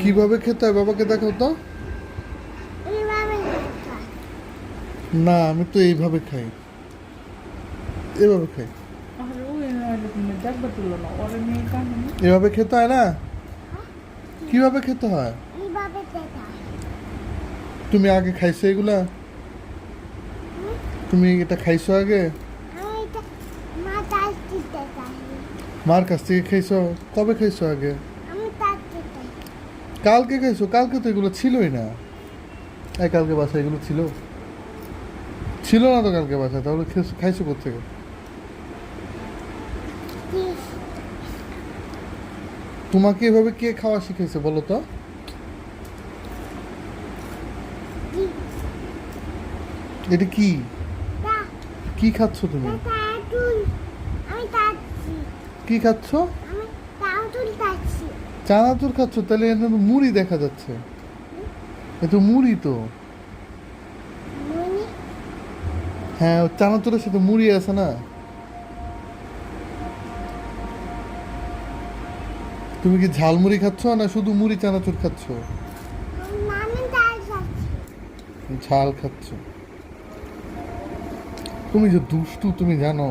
কিভাবে খেতে হয় বাবাকে দেখাও তো। এইভাবে খেতে হয়। না আমি তো এইভাবে খাই, এভাবে খাই। এভাবে খেতে হয় না? কিভাবে খেতে হয়? এইভাবে খেতে হয়। তুমি আগে খাইছো এগুলা? তুমি এটা খাইছো আগে? আমি এটা মাথায় দিতে চাই। মার কাছ থেকে খাইছো? কবে খাইছো আগে? আমি তার দিতে কালকে খাইছো? কালকে তো এগুলো ছিলই না। এই কালকে বাসায় এগুলো ছিল? ছিল না তো কালকে বাসায়, তাহলে খাইছো কোথেকে? তোমাকে এভাবে কে খাওয়া শিখাইছে বলো তো? এটা কি? কি খাচ্ছ তুমি? আমি তাচ্ছি। কি খাচ্ছ? আমি তাউতুল তাচ্ছি। চানাচুর খাচ্ছ? তাহলে এটা তো মুড়ি দেখা যাচ্ছে। এ তো মুড়ি তো। মনি হ্যাঁ, চানাচুরের সাথে মুড়ি আছে না? তুমি কি ঝালমুড়ি খাচ্ছ না শুধু মুড়ি চানাচুর খাচ্ছ? আমি তাই খাচ্ছি। ঝাল খাচ্ছ। তুমি যে দুষ্টু তুমি জানো?